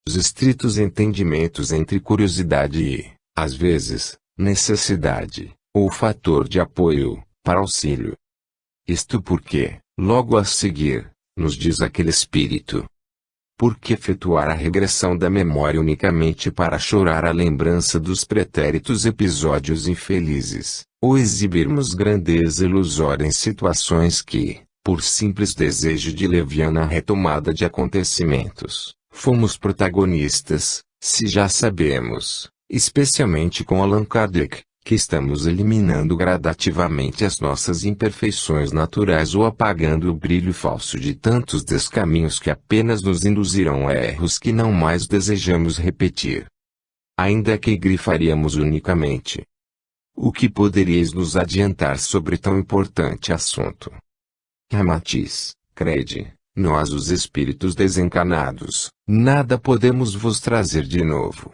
Os estritos entendimentos entre curiosidade e, às vezes, necessidade, ou fator de apoio, para auxílio. Isto porque, logo a seguir, nos diz aquele espírito: por que efetuar a regressão da memória unicamente para chorar a lembrança dos pretéritos episódios infelizes, ou exibirmos grandeza ilusória em situações que, por simples desejo de leviana retomada de acontecimentos, fomos protagonistas, se já sabemos, especialmente com Allan Kardec, que estamos eliminando gradativamente as nossas imperfeições naturais ou apagando o brilho falso de tantos descaminhos que apenas nos induzirão a erros que não mais desejamos repetir. Ainda que grifaríamos unicamente. O que poderíeis nos adiantar sobre tão importante assunto? Ramatiz, crede, nós os espíritos desencarnados, nada podemos vos trazer de novo.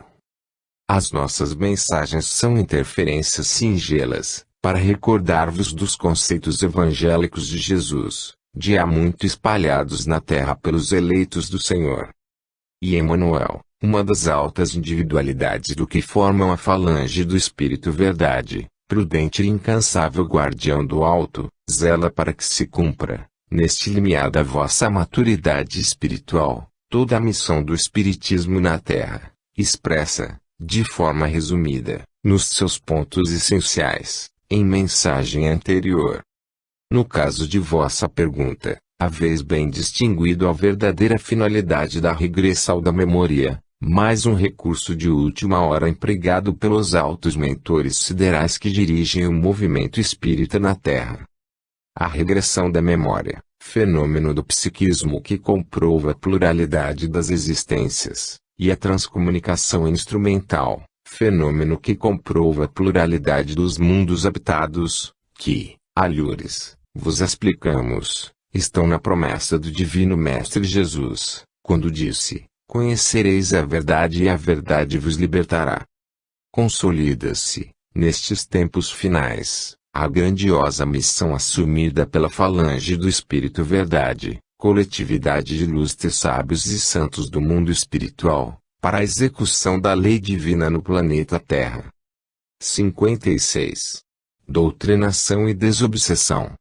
As nossas mensagens são interferências singelas, para recordar-vos dos conceitos evangélicos de Jesus, de há muito espalhados na terra pelos eleitos do Senhor. E Emmanuel, uma das altas individualidades do que formam a falange do Espírito Verdade, prudente e incansável guardião do alto, zela para que se cumpra, neste limiar da vossa maturidade espiritual, toda a missão do Espiritismo na terra, expressa, de forma resumida, nos seus pontos essenciais, em mensagem anterior. No caso de vossa pergunta, haveis bem distinguido a verdadeira finalidade da regressão da memória, mais um recurso de última hora empregado pelos altos mentores siderais que dirigem o movimento espírita na Terra. A regressão da memória, fenômeno do psiquismo que comprova a pluralidade das existências, e a transcomunicação instrumental, fenômeno que comprova a pluralidade dos mundos habitados, que, alhures, vos explicamos, estão na promessa do Divino Mestre Jesus, quando disse: conhecereis a verdade e a verdade vos libertará. Consolida-se, nestes tempos finais, a grandiosa missão assumida pela falange do Espírito Verdade, coletividade de ilustres sábios e santos do mundo espiritual, para a execução da lei divina no planeta Terra. 56. Doutrinação e desobsessão.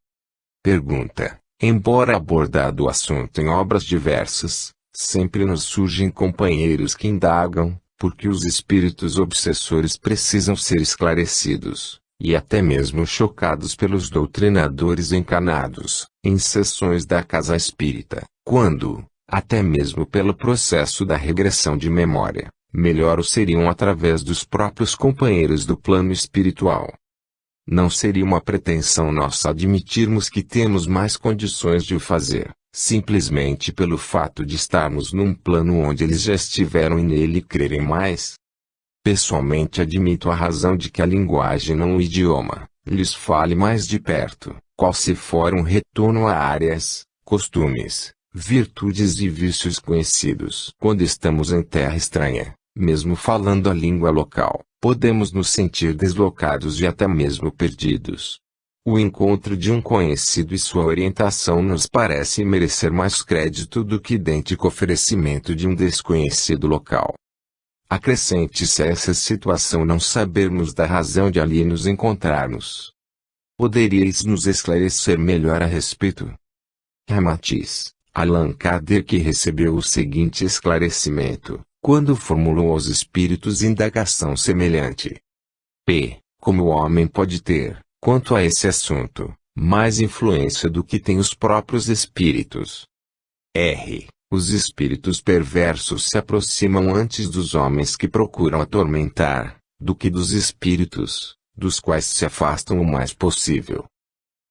Pergunta: embora abordado o assunto em obras diversas, sempre nos surgem companheiros que indagam, porque os espíritos obsessores precisam ser esclarecidos, e até mesmo chocados pelos doutrinadores encarnados, em sessões da casa espírita, quando, até mesmo pelo processo da regressão de memória, melhor o seriam através dos próprios companheiros do plano espiritual. Não seria uma pretensão nossa admitirmos que temos mais condições de o fazer, simplesmente pelo fato de estarmos num plano onde eles já estiveram e nele crerem mais? Pessoalmente admito a razão de que a linguagem não o idioma, lhes fale mais de perto, qual se for um retorno a áreas, costumes, virtudes e vícios conhecidos. Quando estamos em terra estranha, mesmo falando a língua local, podemos nos sentir deslocados e até mesmo perdidos. O encontro de um conhecido e sua orientação nos parece merecer mais crédito do que idêntico oferecimento de um desconhecido local. Acrescente-se a essa situação não sabermos da razão de ali nos encontrarmos. Poderíeis nos esclarecer melhor a respeito? Ramatiz, Allan Kardec recebeu o seguinte esclarecimento, quando formulou aos espíritos indagação semelhante. Como o homem pode ter, quanto a esse assunto, mais influência do que têm os próprios espíritos? Os espíritos perversos se aproximam antes dos homens que procuram atormentar, do que dos espíritos, dos quais se afastam o mais possível.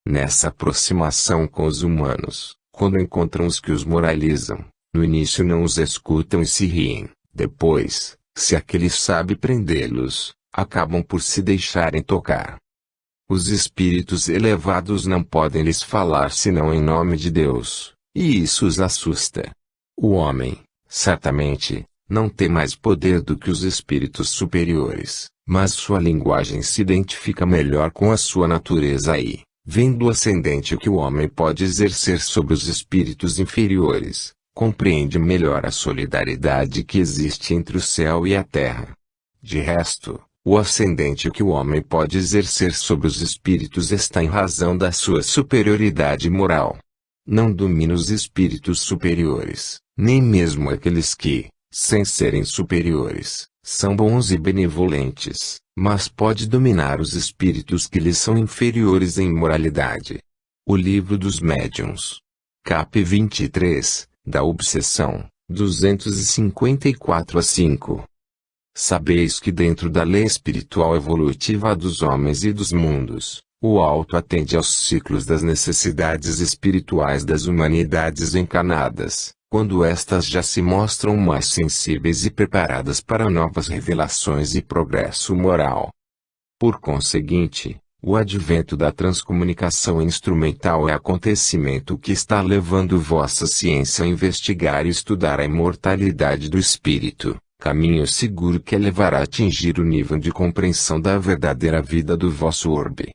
Nessa aproximação com os humanos, quando encontram os que os moralizam, no início não os escutam e se riem, depois, se aquele sabe prendê-los, acabam por se deixarem tocar. Os espíritos elevados não podem lhes falar senão em nome de Deus, e isso os assusta. O homem, certamente, não tem mais poder do que os espíritos superiores, mas sua linguagem se identifica melhor com a sua natureza e, vendo o ascendente que o homem pode exercer sobre os espíritos inferiores, compreende melhor a solidariedade que existe entre o céu e a terra. De resto, o ascendente que o homem pode exercer sobre os espíritos está em razão da sua superioridade moral. Não domina os espíritos superiores, nem mesmo aqueles que, sem serem superiores, são bons e benevolentes, mas pode dominar os espíritos que lhes são inferiores em moralidade. O Livro dos Médiuns. Cap 23, da Obsessão, 254 a 5. Sabeis que dentro da lei espiritual evolutiva dos homens e dos mundos, o alto atende aos ciclos das necessidades espirituais das humanidades encarnadas, quando estas já se mostram mais sensíveis e preparadas para novas revelações e progresso moral. Por conseguinte, o advento da transcomunicação instrumental é acontecimento que está levando vossa ciência a investigar e estudar a imortalidade do espírito, caminho seguro que a levará a atingir o nível de compreensão da verdadeira vida do vosso orbe.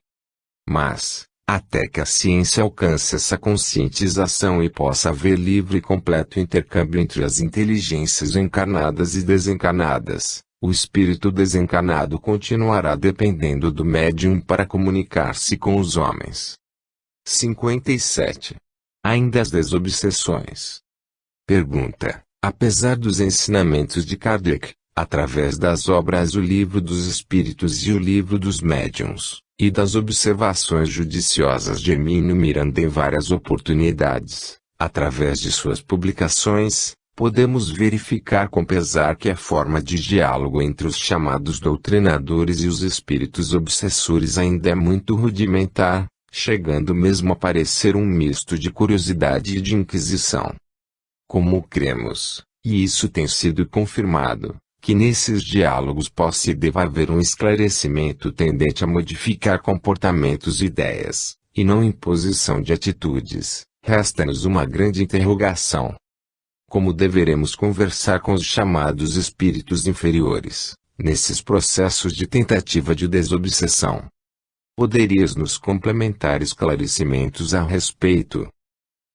Mas, até que a ciência alcance essa conscientização e possa haver livre e completo intercâmbio entre as inteligências encarnadas e desencarnadas, o espírito desencarnado continuará dependendo do médium para comunicar-se com os homens. 57. Ainda as desobsessões. Pergunta: apesar dos ensinamentos de Kardec, através das obras O Livro dos Espíritos e O Livro dos Médiuns, e das observações judiciosas de Hermínio Miranda em várias oportunidades, através de suas publicações, podemos verificar com pesar que a forma de diálogo entre os chamados doutrinadores e os espíritos obsessores ainda é muito rudimentar, chegando mesmo a parecer um misto de curiosidade e de inquisição. Como cremos, e isso tem sido confirmado, que nesses diálogos possa e deva haver um esclarecimento tendente a modificar comportamentos e ideias, e não imposição de atitudes, resta-nos uma grande interrogação. Como deveremos conversar com os chamados espíritos inferiores, nesses processos de tentativa de desobsessão? Poderias nos complementar esclarecimentos a respeito?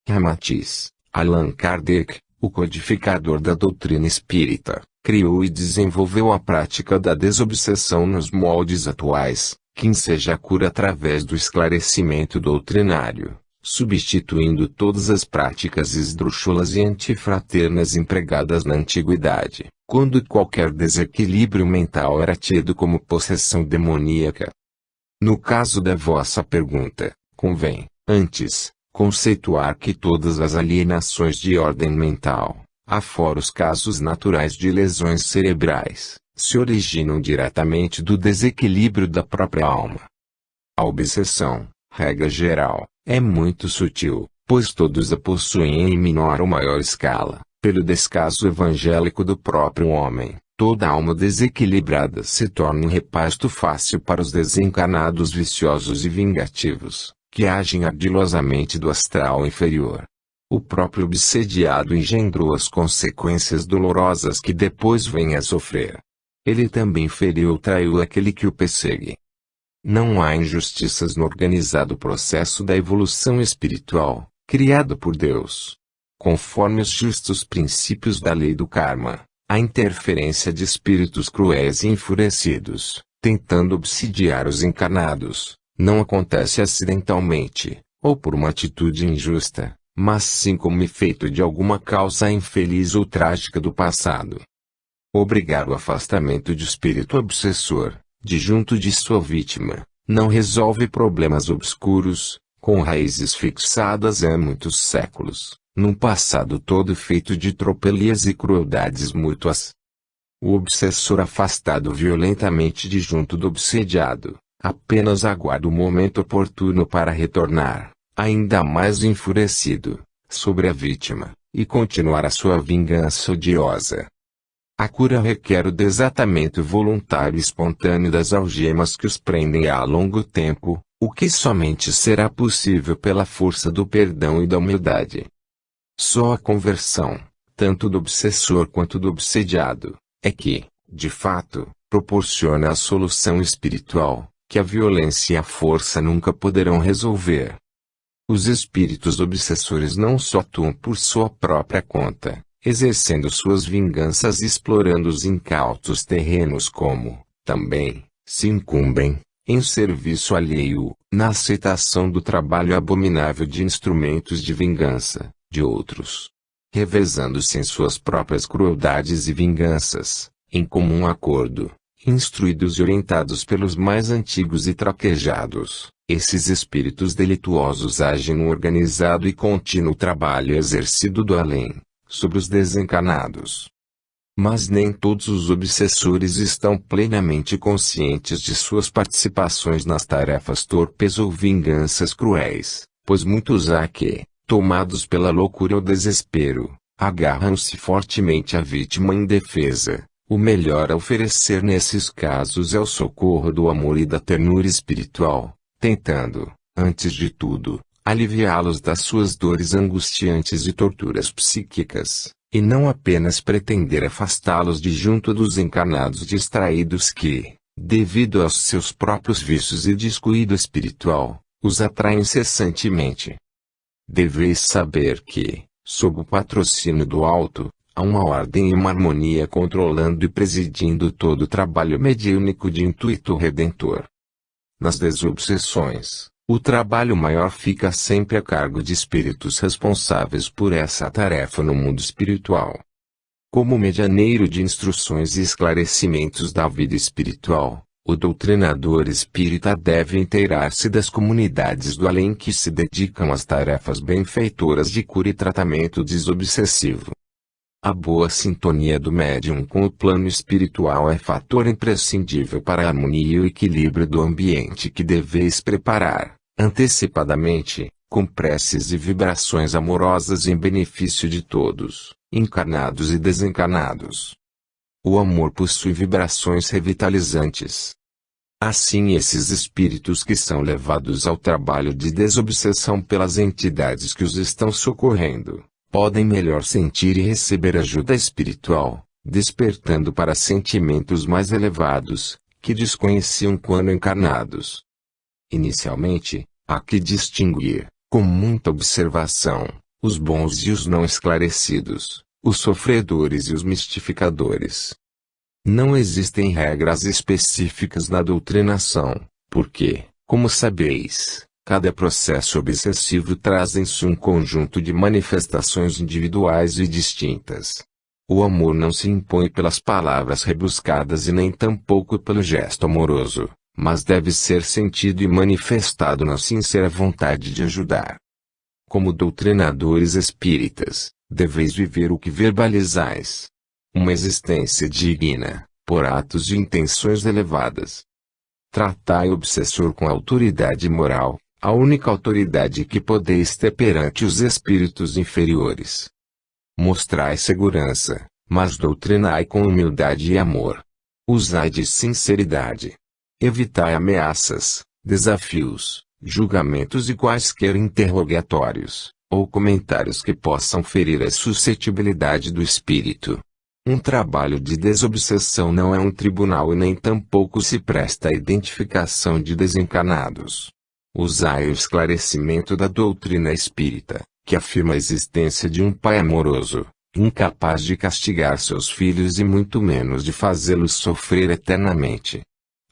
Ramatiz, Allan Kardec, o codificador da doutrina espírita, criou e desenvolveu a prática da desobsessão nos moldes atuais, que enseja a cura através do esclarecimento doutrinário, substituindo todas as práticas esdrúxulas e antifraternas empregadas na antiguidade, quando qualquer desequilíbrio mental era tido como possessão demoníaca. No caso da vossa pergunta, convém, antes, conceituar que todas as alienações de ordem mental, afora os casos naturais de lesões cerebrais, se originam diretamente do desequilíbrio da própria alma. A obsessão, regra geral, é muito sutil, pois todos a possuem em menor ou maior escala, pelo descaso evangélico do próprio homem. Toda alma desequilibrada se torna um repasto fácil para os desencarnados viciosos e vingativos, que agem ardilosamente do astral inferior. O próprio obsediado engendrou as consequências dolorosas que depois vem a sofrer. Ele também feriu ou traiu aquele que o persegue. Não há injustiças no organizado processo da evolução espiritual, criado por Deus. Conforme os justos princípios da lei do karma, a interferência de espíritos cruéis e enfurecidos, tentando obsidiar os encarnados, não acontece acidentalmente, ou por uma atitude injusta, mas sim como efeito de alguma causa infeliz ou trágica do passado. Obrigar o afastamento de espírito obsessor, de junto de sua vítima, não resolve problemas obscuros, com raízes fixadas há muitos séculos, num passado todo feito de tropelias e crueldades mútuas. O obsessor afastado violentamente de junto do obsediado, apenas aguarda o momento oportuno para retornar, ainda mais enfurecido, sobre a vítima, e continuar a sua vingança odiosa. A cura requer o desatamento voluntário e espontâneo das algemas que os prendem há longo tempo, o que somente será possível pela força do perdão e da humildade. Só a conversão, tanto do obsessor quanto do obsediado, é que, de fato, proporciona a solução espiritual, que a violência e a força nunca poderão resolver. Os espíritos obsessores não só atuam por sua própria conta, exercendo suas vinganças e explorando os incautos terrenos como, também, se incumbem, em serviço alheio, na aceitação do trabalho abominável de instrumentos de vingança, de outros. Revezando-se em suas próprias crueldades e vinganças, em comum acordo, instruídos e orientados pelos mais antigos e traquejados, esses espíritos delituosos agem no organizado e contínuo trabalho exercido do além, sobre os desencarnados. Mas nem todos os obsessores estão plenamente conscientes de suas participações nas tarefas torpes ou vinganças cruéis, pois muitos há que, tomados pela loucura ou desespero, agarram-se fortemente à vítima indefesa. O melhor a oferecer nesses casos é o socorro do amor e da ternura espiritual, tentando, antes de tudo, aliviá-los das suas dores angustiantes e torturas psíquicas, e não apenas pretender afastá-los de junto dos encarnados distraídos que, devido aos seus próprios vícios e descuido espiritual, os atraem incessantemente. Deveis saber que, sob o patrocínio do alto, há uma ordem e uma harmonia controlando e presidindo todo o trabalho mediúnico de intuito redentor. Nas desobsessões, o trabalho maior fica sempre a cargo de espíritos responsáveis por essa tarefa no mundo espiritual. Como medianeiro de instruções e esclarecimentos da vida espiritual, o doutrinador espírita deve inteirar-se das comunidades do além que se dedicam às tarefas benfeitoras de cura e tratamento desobsessivo. A boa sintonia do médium com o plano espiritual é fator imprescindível para a harmonia e o equilíbrio do ambiente que deveis preparar, antecipadamente, com preces e vibrações amorosas em benefício de todos, encarnados e desencarnados. O amor possui vibrações revitalizantes. Assim esses espíritos que são levados ao trabalho de desobsessão pelas entidades que os estão socorrendo, podem melhor sentir e receber ajuda espiritual, despertando para sentimentos mais elevados, que desconheciam quando encarnados. Inicialmente, há que distinguir, com muita observação, os bons e os não esclarecidos, os sofredores e os mistificadores. Não existem regras específicas na doutrinação, porque, como sabeis, cada processo obsessivo traz em si um conjunto de manifestações individuais e distintas. O amor não se impõe pelas palavras rebuscadas e nem tampouco pelo gesto amoroso, mas deve ser sentido e manifestado na sincera vontade de ajudar. Como doutrinadores espíritas, deveis viver o que verbalizais. Uma existência digna, por atos e intenções elevadas. Tratai o obsessor com autoridade moral, a única autoridade que podeis ter perante os espíritos inferiores. Mostrai segurança, mas doutrinai com humildade e amor. Usai de sinceridade. Evitai ameaças, desafios, julgamentos e quaisquer interrogatórios, ou comentários que possam ferir a suscetibilidade do espírito. Um trabalho de desobsessão não é um tribunal e nem tampouco se presta à identificação de desencarnados. Usai o esclarecimento da doutrina espírita, que afirma a existência de um Pai amoroso, incapaz de castigar seus filhos e muito menos de fazê-los sofrer eternamente.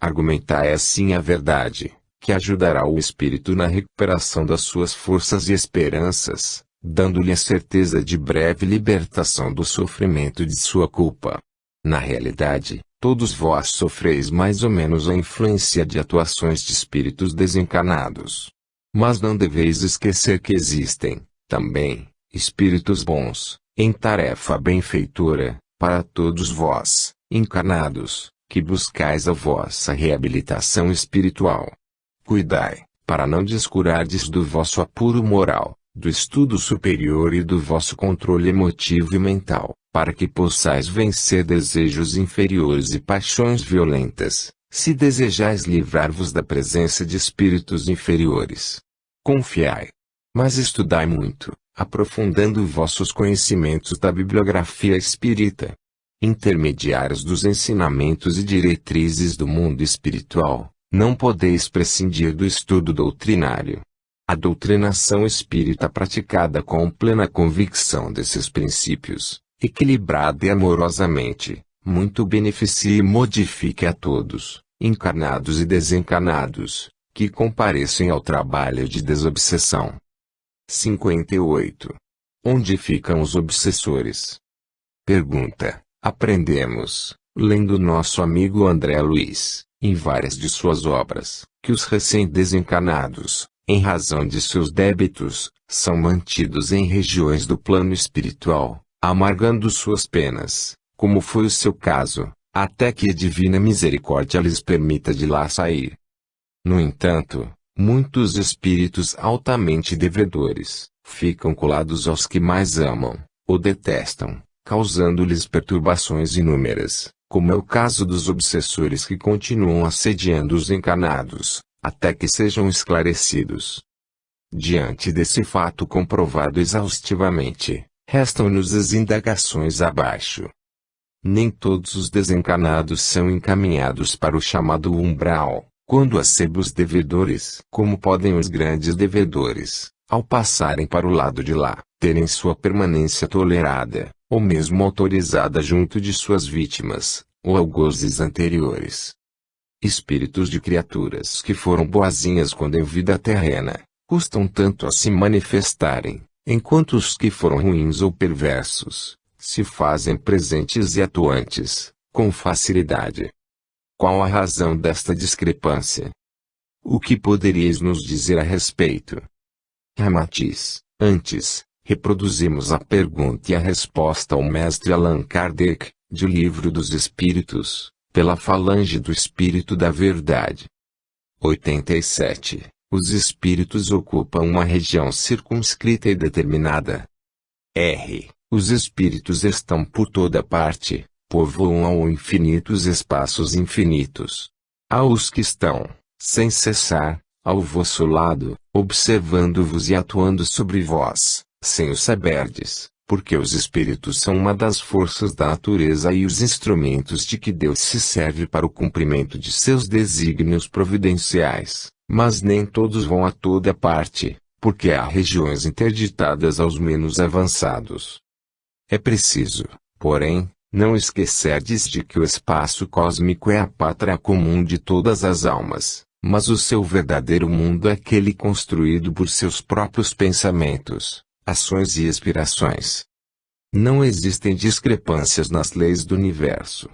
Argumentai assim a verdade, que ajudará o espírito na recuperação das suas forças e esperanças, dando-lhe a certeza de breve libertação do sofrimento de sua culpa. Na realidade, todos vós sofreis mais ou menos a influência de atuações de espíritos desencarnados. Mas não deveis esquecer que existem, também, espíritos bons, em tarefa benfeitora, para todos vós, encarnados, que buscais a vossa reabilitação espiritual. Cuidai, para não descurardes do vosso apuro moral, do estudo superior e do vosso controle emotivo e mental, para que possais vencer desejos inferiores e paixões violentas, se desejais livrar-vos da presença de espíritos inferiores. Confiai. Mas estudai muito, aprofundando vossos conhecimentos da bibliografia espírita. Intermediários dos ensinamentos e diretrizes do mundo espiritual, não podeis prescindir do estudo doutrinário. A doutrinação espírita praticada com plena convicção desses princípios, equilibrada e amorosamente, muito beneficia e modifica a todos, encarnados e desencarnados, que comparecem ao trabalho de desobsessão. 58. Onde ficam os obsessores? Pergunta. Aprendemos, lendo nosso amigo André Luiz, em várias de suas obras, que os recém-desencarnados, em razão de seus débitos, são mantidos em regiões do plano espiritual, amargando suas penas, como foi o seu caso, até que a divina misericórdia lhes permita de lá sair. No entanto, muitos espíritos altamente devedores, ficam colados aos que mais amam, ou detestam, causando-lhes perturbações inúmeras, como é o caso dos obsessores que continuam assediando os encarnados, até que sejam esclarecidos. Diante desse fato comprovado exaustivamente, restam-nos as indagações abaixo. Nem todos os desencarnados são encaminhados para o chamado umbral, quando acebam os devedores. Como podem os grandes devedores, ao passarem para o lado de lá, terem sua permanência tolerada, ou mesmo autorizada junto de suas vítimas, ou algozes anteriores? Espíritos de criaturas que foram boazinhas quando em vida terrena, custam tanto a se manifestarem, enquanto os que foram ruins ou perversos, se fazem presentes e atuantes, com facilidade. Qual a razão desta discrepância? O que poderíeis nos dizer a respeito? Ramatiz. Antes, reproduzimos a pergunta e a resposta ao mestre Allan Kardec, de O Livro dos Espíritos, pela falange do Espírito da Verdade. 87. Os espíritos ocupam uma região circunscrita e determinada. R. Os espíritos estão por toda parte, povoam ao infinitos espaços infinitos. Há os que estão, sem cessar, ao vosso lado, observando-vos e atuando sobre vós, sem o saberdes, porque os espíritos são uma das forças da natureza e os instrumentos de que Deus se serve para o cumprimento de seus desígnios providenciais, mas nem todos vão a toda parte, porque há regiões interditadas aos menos avançados. É preciso, porém, não esquecerdes de que o espaço cósmico é a pátria comum de todas as almas, mas o seu verdadeiro mundo é aquele construído por seus próprios pensamentos, ações e aspirações. Não existem discrepâncias nas leis do universo.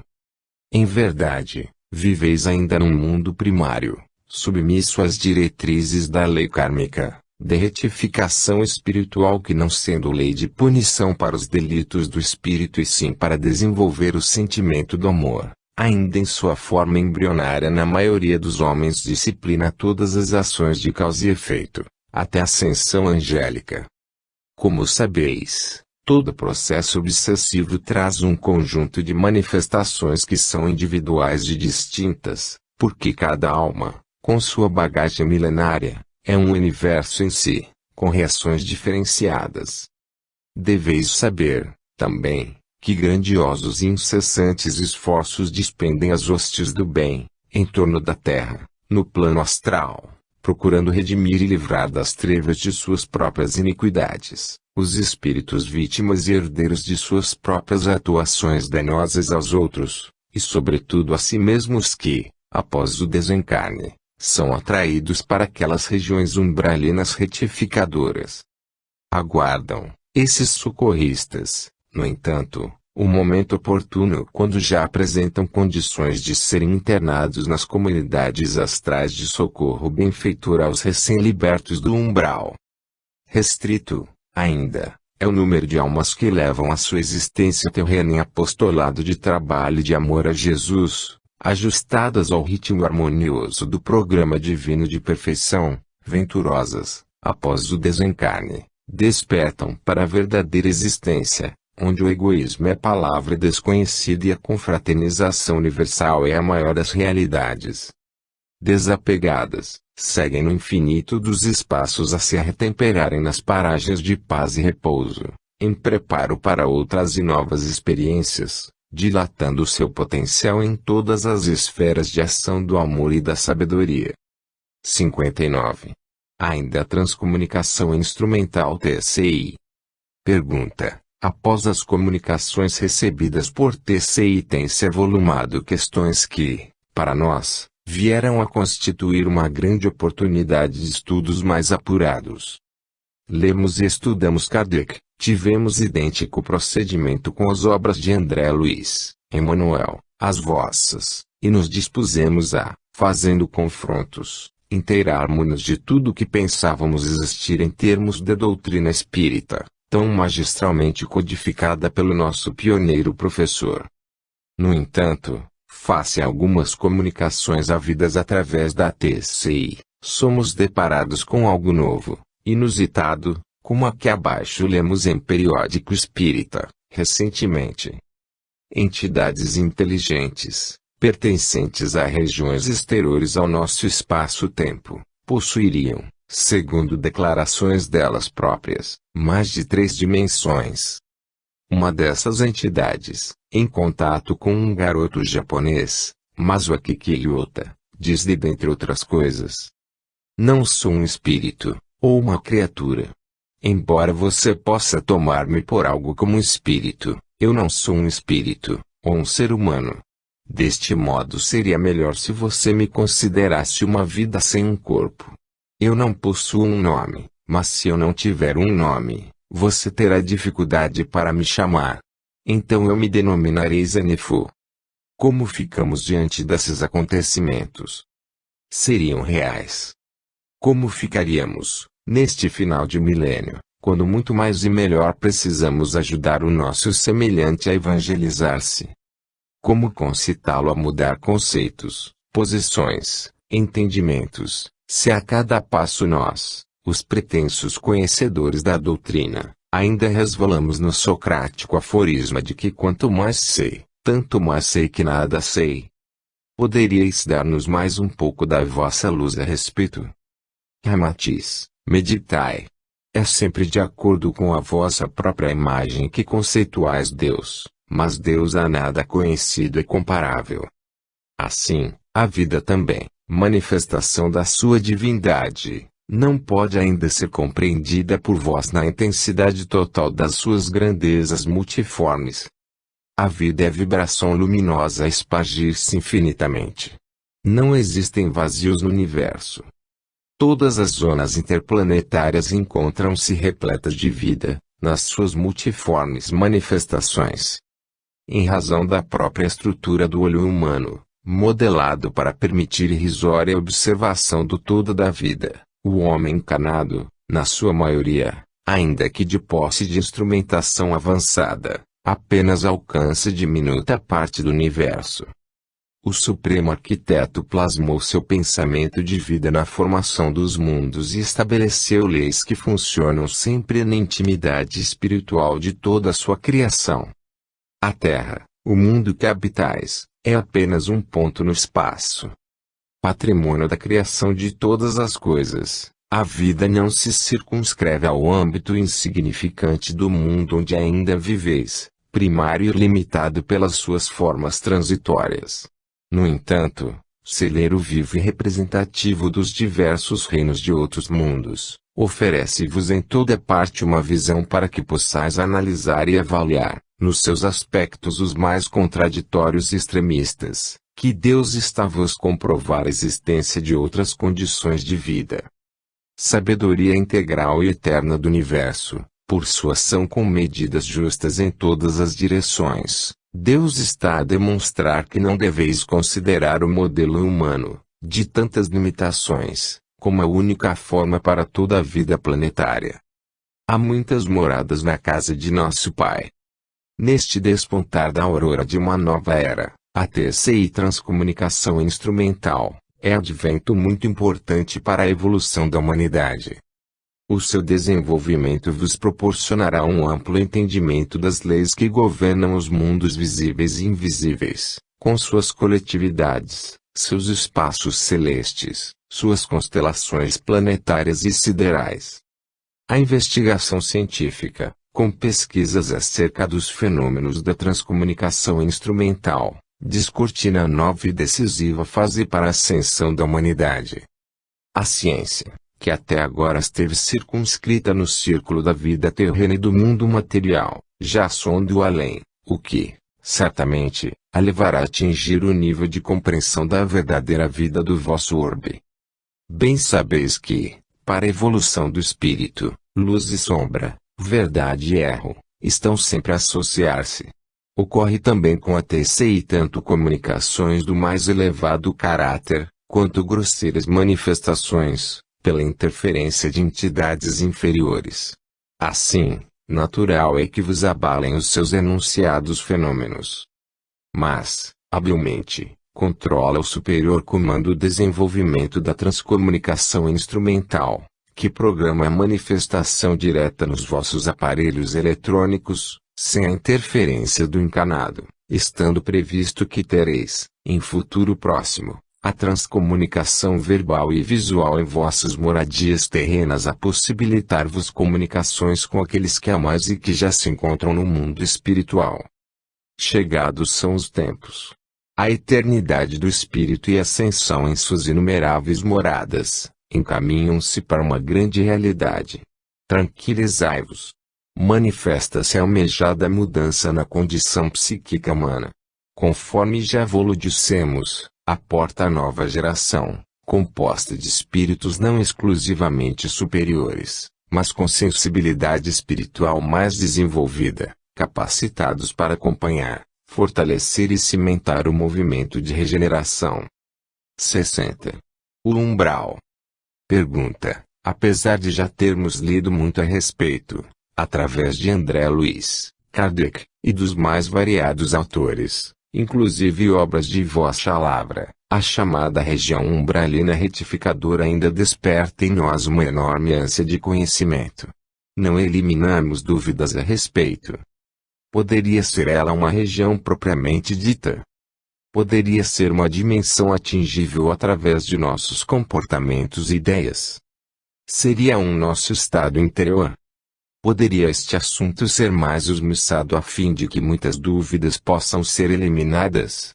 Em verdade, viveis ainda num mundo primário, submisso às diretrizes da lei kármica, de retificação espiritual que não sendo lei de punição para os delitos do espírito e sim para desenvolver o sentimento do amor, ainda em sua forma embrionária na maioria dos homens disciplina todas as ações de causa e efeito, até a ascensão angélica. Como sabeis, todo processo obsessivo traz um conjunto de manifestações que são individuais e distintas, porque cada alma, com sua bagagem milenária, é um universo em si, com reações diferenciadas. Deveis saber, também, que grandiosos e incessantes esforços despendem as hostes do bem, em torno da Terra, no plano astral, procurando redimir e livrar das trevas de suas próprias iniquidades, os espíritos vítimas e herdeiros de suas próprias atuações danosas aos outros, e sobretudo a si mesmos que, após o desencarne, são atraídos para aquelas regiões umbralinas retificadoras. Aguardam, esses socorristas, no entanto, o momento oportuno quando já apresentam condições de serem internados nas comunidades astrais de socorro benfeitor aos recém-libertos do umbral. Restrito, ainda, é o número de almas que levam a sua existência terrena em apostolado de trabalho e de amor a Jesus, ajustadas ao ritmo harmonioso do programa divino de perfeição, venturosas, após o desencarne, despertam para a verdadeira existência, onde o egoísmo é palavra desconhecida e a confraternização universal é a maior das realidades. Desapegadas, seguem no infinito dos espaços a se retemperarem nas paragens de paz e repouso, em preparo para outras e novas experiências, dilatando seu potencial em todas as esferas de ação do amor e da sabedoria. 59. ainda a transcomunicação instrumental TCI. Pergunta: após as comunicações recebidas por TCI tem-se avolumado questões que, para nós, vieram a constituir uma grande oportunidade de estudos mais apurados. Lemos e estudamos Kardec, tivemos idêntico procedimento com as obras de André Luiz, Emmanuel, as vossas, e nos dispusemos a, fazendo confrontos, inteirarmos-nos de tudo o que pensávamos existir em termos de doutrina espírita, tão magistralmente codificada pelo nosso pioneiro professor. No entanto, face a algumas comunicações havidas através da TCI, somos deparados com algo novo, inusitado, como a que abaixo lemos em Periódico Espírita, recentemente. Entidades inteligentes, pertencentes a regiões exteriores ao nosso espaço-tempo, possuiriam, segundo declarações delas próprias, mais de 3 dimensões. Uma dessas entidades, em contato com um garoto japonês, Masuaki Kiyota, diz-lhe dentre outras coisas: não sou um espírito, ou uma criatura. Embora você possa tomar-me por algo como um espírito, eu não sou um espírito, ou um ser humano. Deste modo seria melhor se você me considerasse uma vida sem um corpo. Eu não possuo um nome, mas se eu não tiver um nome, você terá dificuldade para me chamar. Então eu me denominarei Zenefo. Como ficamos diante desses acontecimentos? Seriam reais. Como ficaríamos, neste final de milênio, quando muito mais e melhor precisamos ajudar o nosso semelhante a evangelizar-se? Como concitá-lo a mudar conceitos, posições, entendimentos, se a cada passo nós, os pretensos conhecedores da doutrina, ainda resvalamos no socrático aforisma de que quanto mais sei, tanto mais sei que nada sei? Poderíeis dar-nos mais um pouco da vossa luz a respeito? Ramatiz, meditai. É sempre de acordo com a vossa própria imagem que conceituais Deus, mas Deus há nada conhecido e comparável. Assim, a vida também, manifestação da sua divindade, não pode ainda ser compreendida por vós na intensidade total das suas grandezas multiformes. A vida é vibração luminosa a espargir-se infinitamente. Não existem vazios no universo. Todas as zonas interplanetárias encontram-se repletas de vida, nas suas multiformes manifestações. Em razão da própria estrutura do olho humano, modelado para permitir irrisória observação do todo da vida, o homem encarnado, na sua maioria, ainda que de posse de instrumentação avançada, apenas alcança diminuta parte do universo. O Supremo Arquiteto plasmou seu pensamento de vida na formação dos mundos e estabeleceu leis que funcionam sempre na intimidade espiritual de toda a sua criação. A Terra, o mundo que habitais, é apenas um ponto no espaço. Patrimônio da criação de todas as coisas, a vida não se circunscreve ao âmbito insignificante do mundo onde ainda viveis, primário e limitado pelas suas formas transitórias. No entanto, celeiro vivo e representativo dos diversos reinos de outros mundos, oferece-vos em toda parte uma visão para que possais analisar e avaliar, nos seus aspectos os mais contraditórios e extremistas, que Deus está vos comprovar a existência de outras condições de vida. Sabedoria integral e eterna do universo, por sua ação com medidas justas em todas as direções, Deus está a demonstrar que não deveis considerar o modelo humano, de tantas limitações, como a única forma para toda a vida planetária. Há muitas moradas na casa de nosso Pai. Neste despontar da aurora de uma nova era, a TCI Transcomunicação Instrumental, é advento muito importante para a evolução da humanidade. O seu desenvolvimento vos proporcionará um amplo entendimento das leis que governam os mundos visíveis e invisíveis, com suas coletividades, seus espaços celestes, suas constelações planetárias e siderais. A investigação científica, com pesquisas acerca dos fenômenos da transcomunicação instrumental, descortina a nova e decisiva fase para a ascensão da humanidade. A ciência, que até agora esteve circunscrita no círculo da vida terrena e do mundo material, já sonda o além, o que, certamente, a levará a atingir o nível de compreensão da verdadeira vida do vosso orbe. Bem sabeis que, para a evolução do espírito, luz e sombra, verdade e erro, estão sempre a associar-se. Ocorre também com a TCI tanto comunicações do mais elevado caráter, quanto grosseiras manifestações, pela interferência de entidades inferiores. Assim, natural é que vos abalem os seus enunciados fenômenos. Mas, habilmente, controla o superior comando o desenvolvimento da transcomunicação instrumental, que programa a manifestação direta nos vossos aparelhos eletrônicos, sem a interferência do encanado, estando previsto que tereis, em futuro próximo, a transcomunicação verbal e visual em vossas moradias terrenas a possibilitar-vos comunicações com aqueles que amais e que já se encontram no mundo espiritual. Chegados são os tempos. A eternidade do espírito e a ascensão em suas inumeráveis moradas, encaminham-se para uma grande realidade. Tranquilizai-vos. Manifesta-se a almejada mudança na condição psíquica humana. Conforme já vos dissemos, aporta a nova geração, composta de espíritos não exclusivamente superiores, mas com sensibilidade espiritual mais desenvolvida, capacitados para acompanhar, fortalecer e cimentar o movimento de regeneração. 60. O umbral. Pergunta: apesar de já termos lido muito a respeito, através de André Luiz, Kardec, e dos mais variados autores, inclusive obras de Vossa Lavra, a chamada região umbralina retificadora ainda desperta em nós uma enorme ânsia de conhecimento. Não eliminamos dúvidas a respeito. Poderia ser ela uma região propriamente dita? Poderia ser uma dimensão atingível através de nossos comportamentos e ideias? Seria um nosso estado interior? Poderia este assunto ser mais esmiuçado a fim de que muitas dúvidas possam ser eliminadas?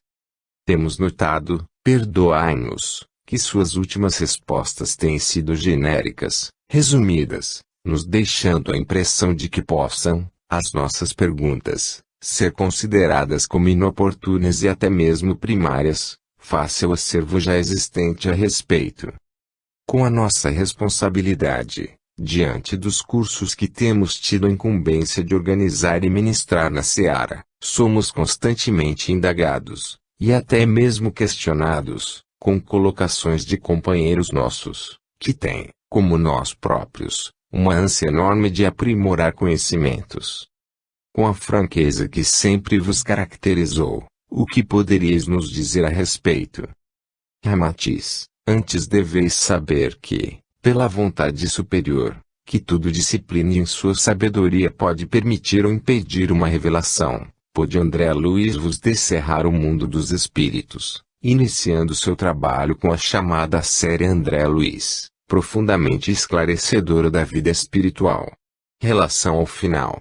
Temos notado, perdoai-nos, que suas últimas respostas têm sido genéricas, resumidas, nos deixando a impressão de que possam, as nossas perguntas, ser consideradas como inoportunas e até mesmo primárias, face ao acervo já existente a respeito. Com a nossa responsabilidade, diante dos cursos que temos tido a incumbência de organizar e ministrar na seara, somos constantemente indagados, e até mesmo questionados, com colocações de companheiros nossos, que têm, como nós próprios, uma ânsia enorme de aprimorar conhecimentos. Com a franqueza que sempre vos caracterizou, o que poderíeis nos dizer a respeito? Ramatiz, antes deveis saber que, pela vontade superior, que tudo discipline em sua sabedoria pode permitir ou impedir uma revelação, pôde André Luiz vos descerrar o mundo dos espíritos, iniciando seu trabalho com a chamada série André Luiz, profundamente esclarecedora da vida espiritual. Relação ao final.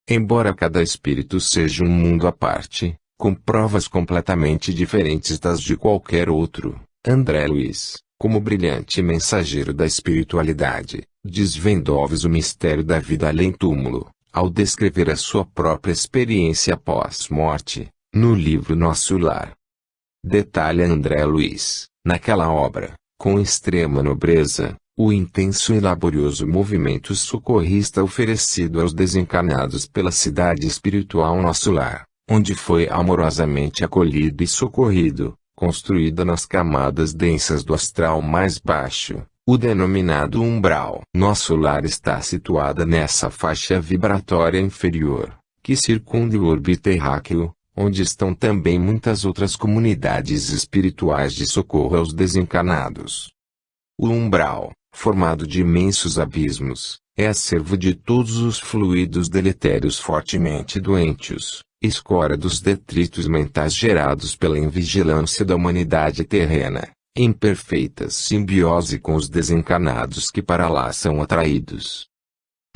Embora cada espírito seja um mundo à parte, com provas completamente diferentes das de qualquer outro, André Luiz, como brilhante mensageiro da espiritualidade, desvendou-vos o mistério da vida além-túmulo, ao descrever a sua própria experiência pós-morte, no livro Nosso Lar. Detalha André Luiz, naquela obra, com extrema nobreza, o intenso e laborioso movimento socorrista oferecido aos desencarnados pela cidade espiritual Nosso Lar, onde foi amorosamente acolhido e socorrido, construída nas camadas densas do astral mais baixo, o denominado umbral. Nosso Lar está situada nessa faixa vibratória inferior, que circunda o orbe terráqueo, onde estão também muitas outras comunidades espirituais de socorro aos desencarnados. O umbral, formado de imensos abismos, é acervo de todos os fluidos deletérios fortemente doentios, escória dos detritos mentais gerados pela invigilância da humanidade terrena, em perfeita simbiose com os desencarnados que para lá são atraídos.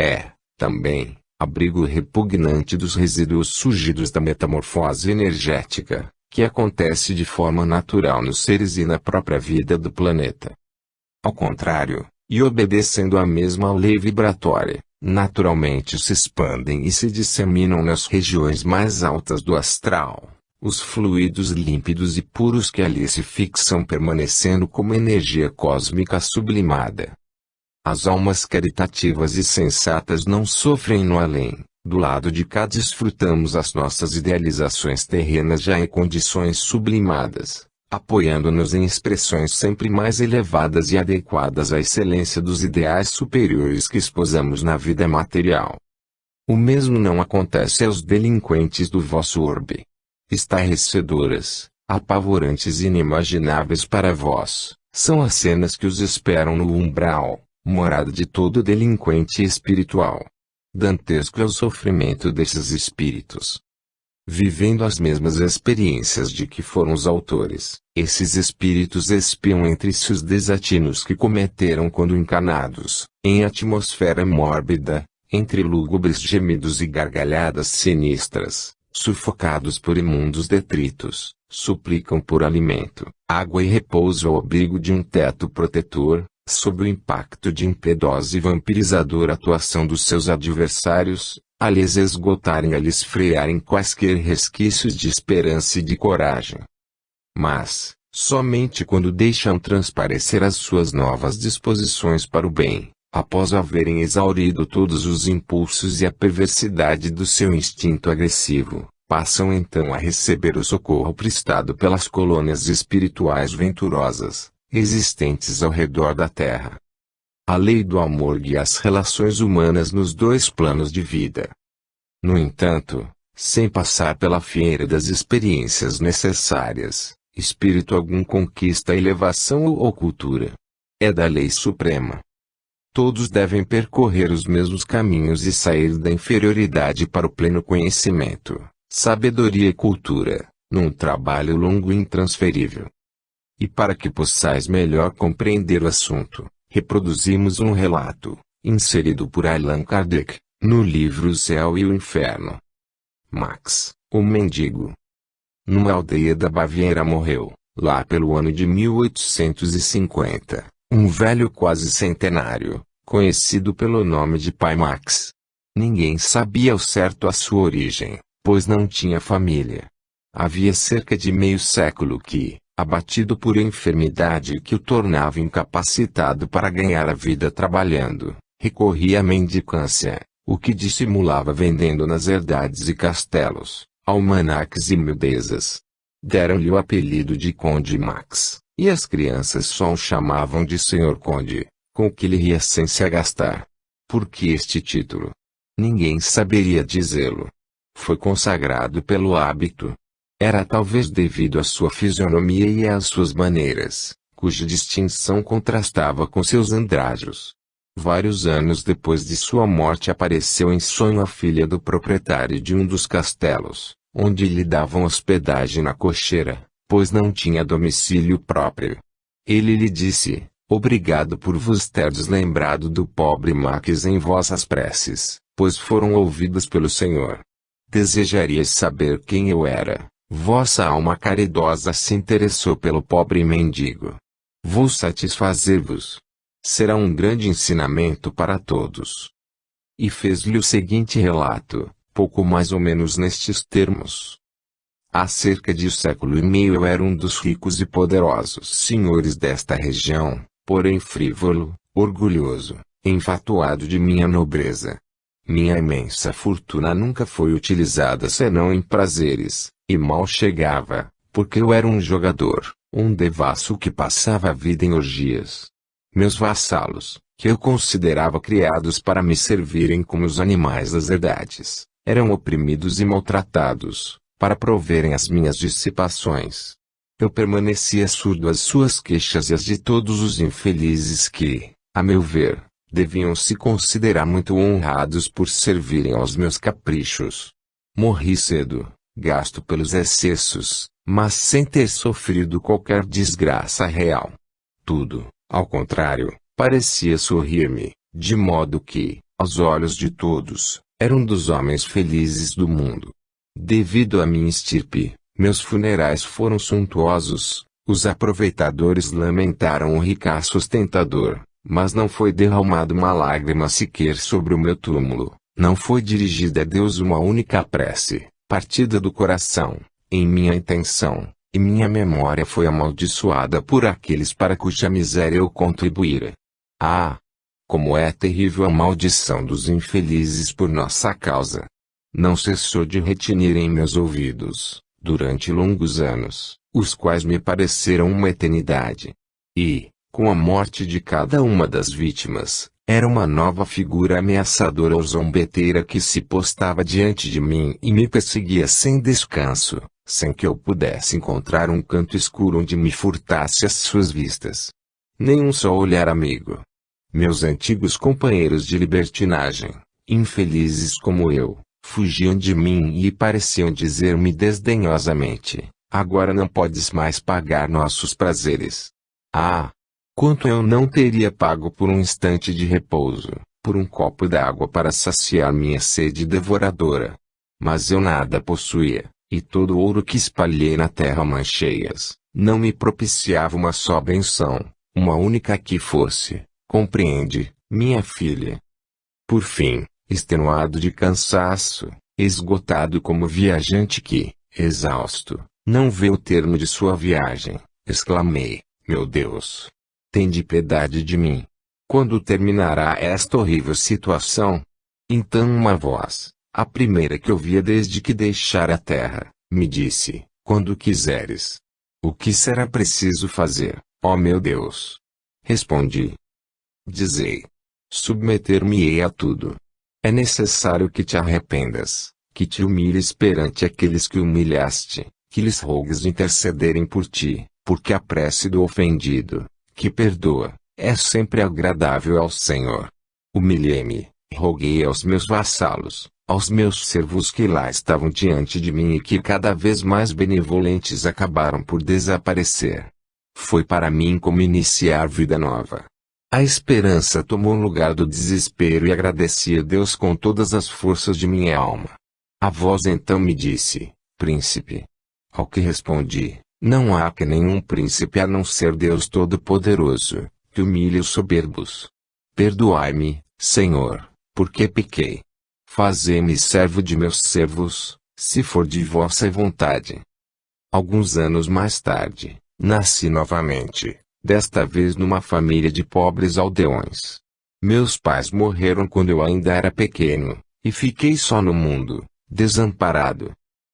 É, também, abrigo repugnante dos resíduos surgidos da metamorfose energética, que acontece de forma natural nos seres e na própria vida do planeta. Ao contrário, e obedecendo a mesma lei vibratória, naturalmente se expandem e se disseminam nas regiões mais altas do astral. Os fluidos límpidos e puros que ali se fixam permanecendo como energia cósmica sublimada. As almas caritativas e sensatas não sofrem no além. Do lado de cá desfrutamos as nossas idealizações terrenas já em condições sublimadas, apoiando-nos em expressões sempre mais elevadas e adequadas à excelência dos ideais superiores que esposamos na vida material. O mesmo não acontece aos delinquentes do vosso orbe. Estarrecedoras, apavorantes e inimagináveis para vós, são as cenas que os esperam no umbral, morada de todo delinquente espiritual. Dantesco é o sofrimento desses espíritos. Vivendo as mesmas experiências de que foram os autores, esses espíritos espiam entre si os desatinos que cometeram quando encarnados, em atmosfera mórbida, entre lúgubres gemidos e gargalhadas sinistras, sufocados por imundos detritos, suplicam por alimento, água e repouso ao abrigo de um teto protetor, sob o impacto de impiedosa e vampirizadora atuação dos seus adversários, a lhes esgotarem e a lhes frearem quaisquer resquícios de esperança e de coragem. Mas, somente quando deixam transparecer as suas novas disposições para o bem, após haverem exaurido todos os impulsos e a perversidade do seu instinto agressivo, passam então a receber o socorro prestado pelas colônias espirituais venturosas, existentes ao redor da Terra. A lei do amor guia as relações humanas nos dois planos de vida. No entanto, sem passar pela fieira das experiências necessárias, espírito algum conquista elevação ou cultura. É da lei suprema. Todos devem percorrer os mesmos caminhos e sair da inferioridade para o pleno conhecimento, sabedoria e cultura, num trabalho longo e intransferível. E para que possais melhor compreender o assunto, reproduzimos um relato, inserido por Allan Kardec, no livro O Céu e o Inferno. Max, o mendigo. Numa aldeia da Baviera morreu, lá pelo ano de 1850, um velho quase centenário, conhecido pelo nome de Pai Max. Ninguém sabia ao certo a sua origem, pois não tinha família. Havia cerca de meio século que, abatido por enfermidade que o tornava incapacitado para ganhar a vida trabalhando, recorria à mendicância, o que dissimulava vendendo nas herdades e castelos, almanaques e miudezas. Deram-lhe o apelido de Conde Max, e as crianças só o chamavam de Senhor Conde, com o que ele ria sem se agastar. Por que este título? Ninguém saberia dizê-lo. Foi consagrado pelo hábito. Era talvez devido à sua fisionomia e às suas maneiras, cuja distinção contrastava com seus andrajos. Vários anos depois de sua morte apareceu em sonho a filha do proprietário de um dos castelos, onde lhe davam hospedagem na cocheira, pois não tinha domicílio próprio. Ele lhe disse: "Obrigado por vos terdes lembrado do pobre Max em vossas preces, pois foram ouvidas pelo Senhor. Desejarias saber quem eu era. Vossa alma caridosa se interessou pelo pobre mendigo. Vou satisfazer-vos. Será um grande ensinamento para todos." E fez-lhe o seguinte relato, pouco mais ou menos nestes termos. Há cerca de um século e meio eu era um dos ricos e poderosos senhores desta região, porém frívolo, orgulhoso, enfatuado de minha nobreza. Minha imensa fortuna nunca foi utilizada senão em prazeres, e mal chegava, porque eu era um jogador, um devasso que passava a vida em orgias. Meus vassalos, que eu considerava criados para me servirem como os animais das herdades, eram oprimidos e maltratados, para proverem as minhas dissipações. Eu permanecia surdo às suas queixas e às de todos os infelizes que, a meu ver, deviam se considerar muito honrados por servirem aos meus caprichos. Morri cedo, gasto pelos excessos, mas sem ter sofrido qualquer desgraça real. Tudo, ao contrário, parecia sorrir-me, de modo que, aos olhos de todos, era um dos homens felizes do mundo. Devido à minha estirpe, meus funerais foram suntuosos, os aproveitadores lamentaram o ricaço ostentador, Mas não foi derramada uma lágrima sequer sobre o meu túmulo, não foi dirigida a Deus uma única prece, partida do coração, em minha intenção, e minha memória foi amaldiçoada por aqueles para cuja miséria eu contribuíra. Ah! Como é terrível a maldição dos infelizes por nossa causa! Não cessou de retinir em meus ouvidos, durante longos anos, os quais me pareceram uma eternidade. E, com a morte de cada uma das vítimas, era uma nova figura ameaçadora ou zombeteira que se postava diante de mim e me perseguia sem descanso, sem que eu pudesse encontrar um canto escuro onde me furtasse as suas vistas. Nem um só olhar amigo. Meus antigos companheiros de libertinagem, infelizes como eu, fugiam de mim e pareciam dizer-me desdenhosamente: agora não podes mais pagar nossos prazeres. Ah! Quanto eu não teria pago por um instante de repouso, por um copo d'água para saciar minha sede devoradora. Mas eu nada possuía, e todo o ouro que espalhei na terra mãos cheias, não me propiciava uma só benção, uma única que fosse, compreende, minha filha. Por fim, extenuado de cansaço, esgotado como viajante que, exausto, não vê o termo de sua viagem, exclamei: meu Deus! Tende piedade de mim. Quando terminará esta horrível situação? Então uma voz, a primeira que ouvia desde que deixara a terra, me disse: quando quiseres. O que será preciso fazer, ó meu Deus? Respondi: dizei. Submeter-me-ei a tudo. É necessário que te arrependas, que te humilhes perante aqueles que humilhaste, que lhes rogues intercederem por ti, porque a prece do ofendido, que perdoa, é sempre agradável ao Senhor. Humilhei-me, roguei aos meus vassalos, aos meus servos que lá estavam diante de mim e que cada vez mais benevolentes acabaram por desaparecer. Foi para mim como iniciar vida nova. A esperança tomou lugar do desespero e agradeci a Deus com todas as forças de minha alma. A voz então me disse: príncipe. Ao que respondi: não há que nenhum príncipe a não ser Deus Todo-Poderoso, que humilhe os soberbos. Perdoai-me, Senhor, porque pequei. Fazei-me servo de meus servos, se for de vossa vontade. Alguns anos mais tarde, nasci novamente, desta vez numa família de pobres aldeões. Meus pais morreram quando eu ainda era pequeno, e fiquei só no mundo, desamparado.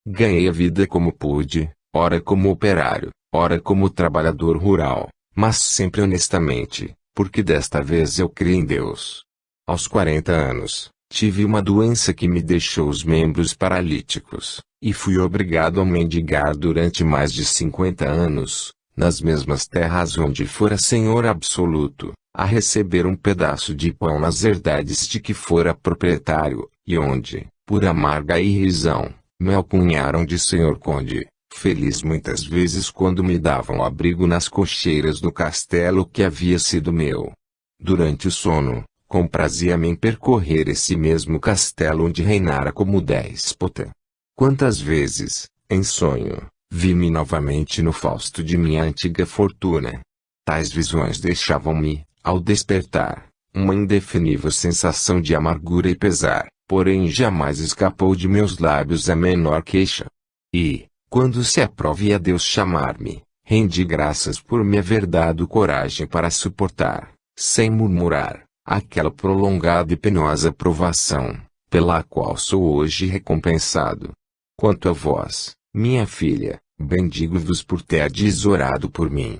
Ganhei a vida como pude, ora como operário, ora como trabalhador rural, mas sempre honestamente, porque desta vez eu criei em Deus. Aos 40 anos, tive uma doença que me deixou os membros paralíticos, e fui obrigado a mendigar durante mais de 50 anos, nas mesmas terras onde fora senhor absoluto, a receber um pedaço de pão nas herdades de que fora proprietário, e onde, por amarga irrisão, me alcunharam de senhor conde. Feliz muitas vezes quando me davam abrigo nas cocheiras do castelo que havia sido meu. Durante o sono, comprazia-me em percorrer esse mesmo castelo onde reinara como déspota. Quantas vezes, em sonho, vi-me novamente no fausto de minha antiga fortuna. Tais visões deixavam-me, ao despertar, uma indefinível sensação de amargura e pesar, porém jamais escapou de meus lábios a menor queixa. E, quando se aprove a Deus chamar-me, rendi graças por me haver dado coragem para suportar, sem murmurar, aquela prolongada e penosa provação, pela qual sou hoje recompensado. Quanto a vós, minha filha, bendigo-vos por terdes orado por mim.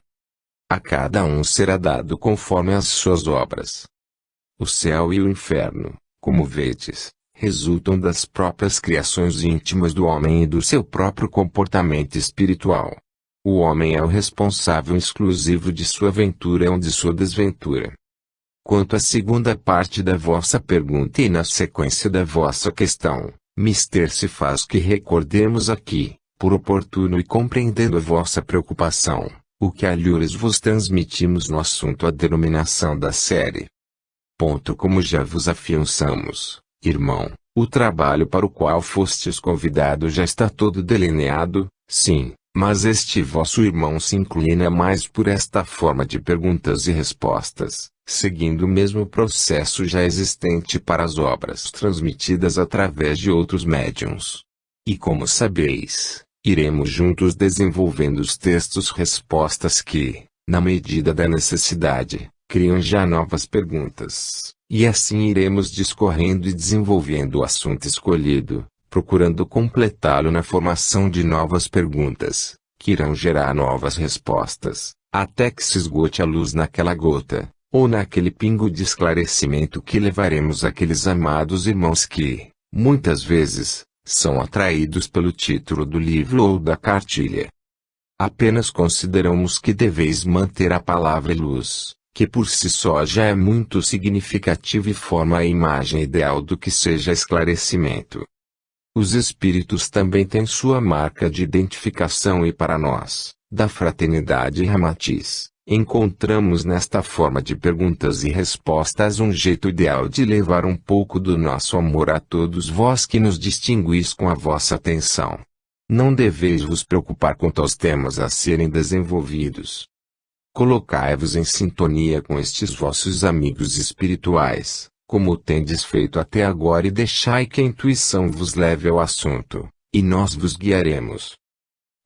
A cada um será dado conforme as suas obras. O céu e o inferno, como vedes, resultam das próprias criações íntimas do homem e do seu próprio comportamento espiritual. O homem é o responsável exclusivo de sua ventura ou de sua desventura. Quanto à segunda parte da vossa pergunta e na sequência da vossa questão, mister se faz que recordemos aqui, por oportuno e compreendendo a vossa preocupação, o que alhures vos transmitimos no assunto a denominação da série. Como já vos afiançamos, irmão, o trabalho para o qual fostes convidado já está todo delineado, sim, mas este vosso irmão se inclina mais por esta forma de perguntas e respostas, seguindo o mesmo processo já existente para as obras transmitidas através de outros médiuns. E como sabeis, iremos juntos desenvolvendo os textos-respostas que, na medida da necessidade, criam já novas perguntas, e assim iremos discorrendo e desenvolvendo o assunto escolhido, procurando completá-lo na formação de novas perguntas, que irão gerar novas respostas, até que se esgote a luz naquela gota, ou naquele pingo de esclarecimento que levaremos àqueles amados irmãos que, muitas vezes, são atraídos pelo título do livro ou da cartilha. Apenas consideramos que deveis manter a palavra luz, que por si só já é muito significativo e forma a imagem ideal do que seja esclarecimento. Os espíritos também têm sua marca de identificação e para nós, da Fraternidade Ramatiz, encontramos nesta forma de perguntas e respostas um jeito ideal de levar um pouco do nosso amor a todos vós que nos distinguis com a vossa atenção. Não deveis vos preocupar quanto aos temas a serem desenvolvidos. Colocai-vos em sintonia com estes vossos amigos espirituais, como tendes feito até agora, e deixai que a intuição vos leve ao assunto, e nós vos guiaremos.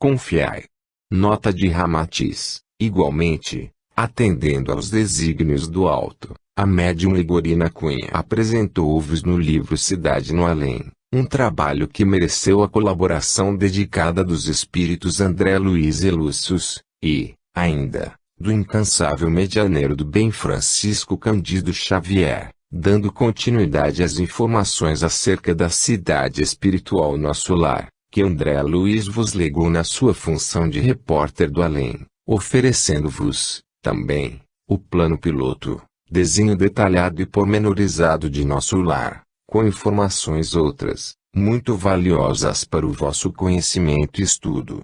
Confiai. Nota de Ramatiz. Igualmente, atendendo aos desígnios do alto, a médium Ligorina Cunha apresentou-vos no livro Cidade no Além, um trabalho que mereceu a colaboração dedicada dos espíritos André Luiz e Lúcius, e, ainda, do incansável medianeiro do bem Francisco Cândido Xavier, dando continuidade às informações acerca da cidade espiritual Nosso Lar, que André Luiz vos legou na sua função de repórter do além, oferecendo-vos, também, o plano piloto, desenho detalhado e pormenorizado de Nosso Lar, com informações outras, muito valiosas para o vosso conhecimento e estudo.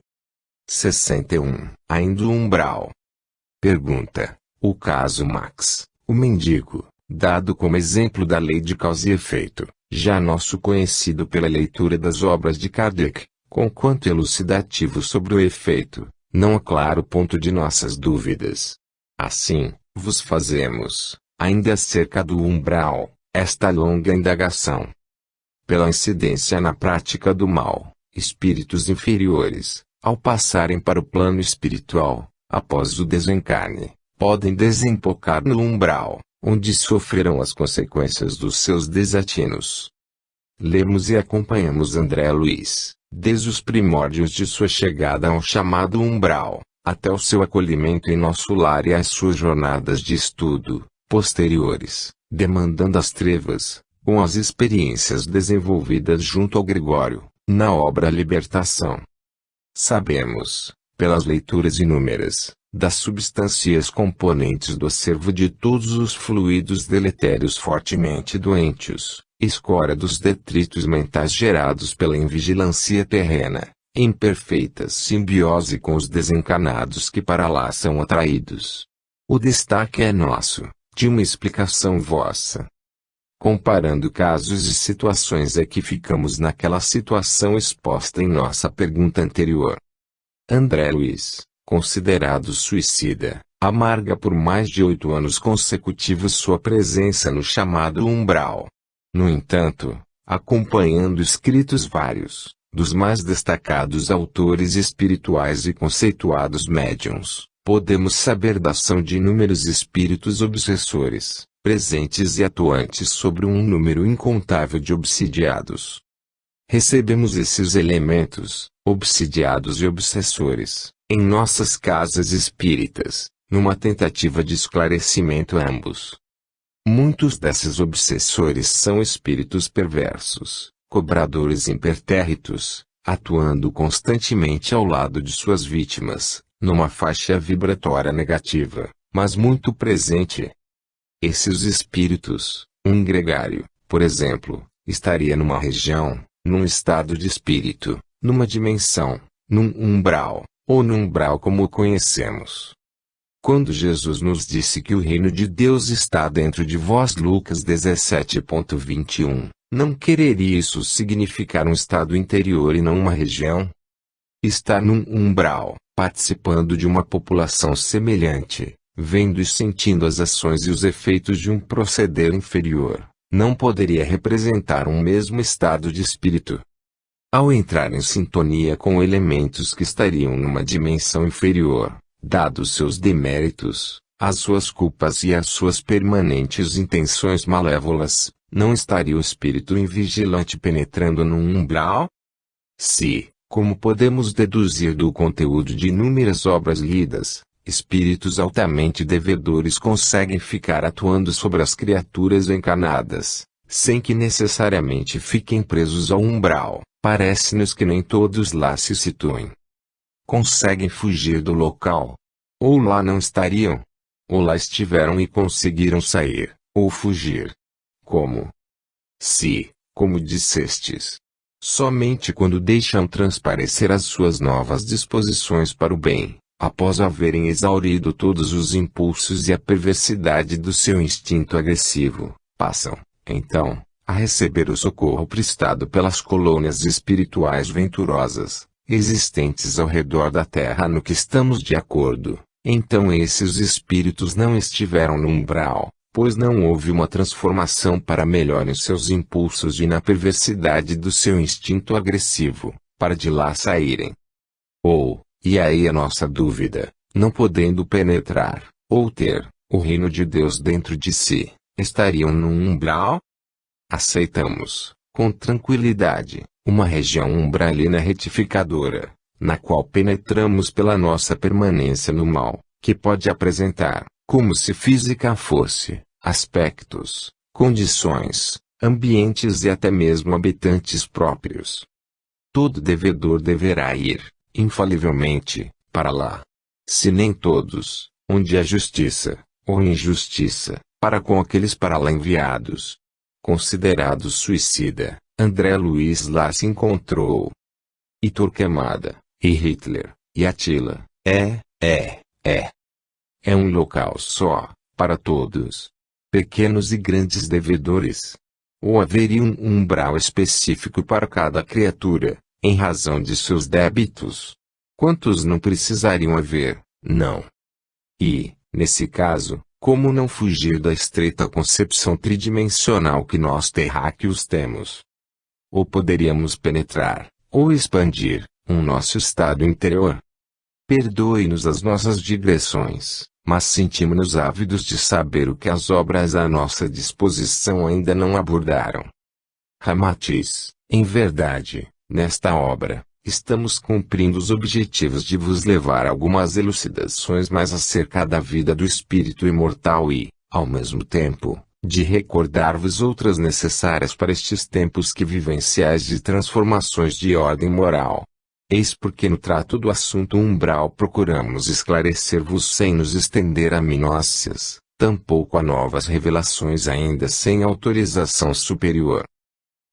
61. Ainda o umbral. Pergunta: o caso Max, o mendigo, dado como exemplo da lei de causa e efeito, já nosso conhecido pela leitura das obras de Kardec, conquanto elucidativo sobre o efeito, não aclara o ponto de nossas dúvidas. Assim, vos fazemos, ainda acerca do umbral, esta longa indagação. Pela incidência na prática do mal, espíritos inferiores, ao passarem para o plano espiritual, após o desencarne, podem desembocar no umbral, onde sofrerão as consequências dos seus desatinos. Lemos e acompanhamos André Luiz, desde os primórdios de sua chegada ao chamado umbral, até o seu acolhimento em Nosso Lar e as suas jornadas de estudo, posteriores, demandando as trevas, com as experiências desenvolvidas junto ao Gregório, na obra Libertação. Sabemos, pelas leituras inúmeras, das substâncias componentes do acervo de todos os fluidos deletérios fortemente doentes, escória dos detritos mentais gerados pela invigilância terrena, em perfeita simbiose com os desencarnados que para lá são atraídos. O destaque é nosso, de uma explicação vossa. Comparando casos e situações é que ficamos naquela situação exposta em nossa pergunta anterior. André Luiz, considerado suicida, amarga por mais de 8 anos consecutivos sua presença no chamado umbral. No entanto, acompanhando escritos vários, dos mais destacados autores espirituais e conceituados médiuns, podemos saber da ação de inúmeros espíritos obsessores, presentes e atuantes sobre um número incontável de obsidiados. Recebemos esses elementos, obsidiados e obsessores, em nossas casas espíritas, numa tentativa de esclarecimento a ambos. Muitos desses obsessores são espíritos perversos, cobradores impertérritos, atuando constantemente ao lado de suas vítimas, numa faixa vibratória negativa, mas muito presente. Esses espíritos, um gregário, por exemplo, estaria numa região, num estado de espírito, numa dimensão, num umbral, ou num umbral como o conhecemos. Quando Jesus nos disse que o reino de Deus está dentro de vós, Lucas 17:21, não quereria isso significar um estado interior e não uma região? Estar num umbral, participando de uma população semelhante, vendo e sentindo as ações e os efeitos de um proceder inferior, não poderia representar um mesmo estado de espírito. Ao entrar em sintonia com elementos que estariam numa dimensão inferior, dados seus deméritos, as suas culpas e as suas permanentes intenções malévolas, não estaria o espírito invigilante penetrando num umbral? Se, como podemos deduzir do conteúdo de inúmeras obras lidas, espíritos altamente devedores conseguem ficar atuando sobre as criaturas encarnadas, sem que necessariamente fiquem presos ao umbral, parece-nos que nem todos lá se situem. Conseguem fugir do local? Ou lá não estariam? Ou lá estiveram e conseguiram sair, ou fugir? Como? Se, como dissestes, somente quando deixam transparecer as suas novas disposições para o bem, após haverem exaurido todos os impulsos e a perversidade do seu instinto agressivo, passam, então, a receber o socorro prestado pelas colônias espirituais venturosas, existentes ao redor da Terra no que estamos de acordo. Então esses espíritos não estiveram no umbral, pois não houve uma transformação para melhor em seus impulsos e na perversidade do seu instinto agressivo, para de lá saírem. Ou, e aí a nossa dúvida, não podendo penetrar, ou ter, o reino de Deus dentro de si, estariam no umbral? Aceitamos, com tranquilidade, uma região umbralina retificadora, na qual penetramos pela nossa permanência no mal, que pode apresentar, como se física fosse, aspectos, condições, ambientes e até mesmo habitantes próprios. Todo devedor deverá ir, infalivelmente, para lá. Se nem todos, onde há justiça, ou injustiça, para com aqueles para lá enviados. Considerado suicida, André Luiz lá se encontrou. E Torquemada, e Hitler, e Attila, é um local só, para todos. Pequenos e grandes devedores. Ou haveria um umbral específico para cada criatura, em razão de seus débitos? Quantos não precisariam haver? Não. E, nesse caso, como não fugir da estreita concepção tridimensional que nós terráqueos temos? Ou poderíamos penetrar, ou expandir, nosso estado interior? Perdoe-nos as nossas digressões, mas sentimos-nos ávidos de saber o que as obras à nossa disposição ainda não abordaram. Ramatiz, em verdade, nesta obra, estamos cumprindo os objetivos de vos levar algumas elucidações mais acerca da vida do espírito imortal e, ao mesmo tempo, de recordar-vos outras necessárias para estes tempos que vivenciais de transformações de ordem moral. Eis porque no trato do assunto umbral procuramos esclarecer-vos sem nos estender a minúcias, tampouco a novas revelações ainda sem autorização superior.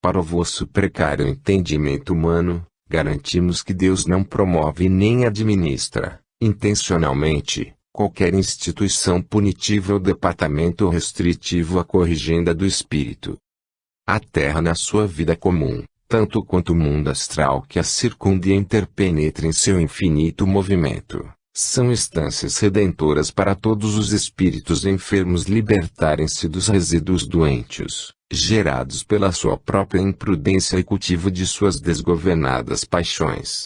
Para o vosso precário entendimento humano, garantimos que Deus não promove nem administra, intencionalmente, qualquer instituição punitiva ou departamento restritivo à corrigenda do espírito. A Terra na sua vida comum, tanto quanto o mundo astral que a circunda e interpenetra em seu infinito movimento, são instâncias redentoras para todos os espíritos enfermos libertarem-se dos resíduos doentes, gerados pela sua própria imprudência e cultivo de suas desgovernadas paixões.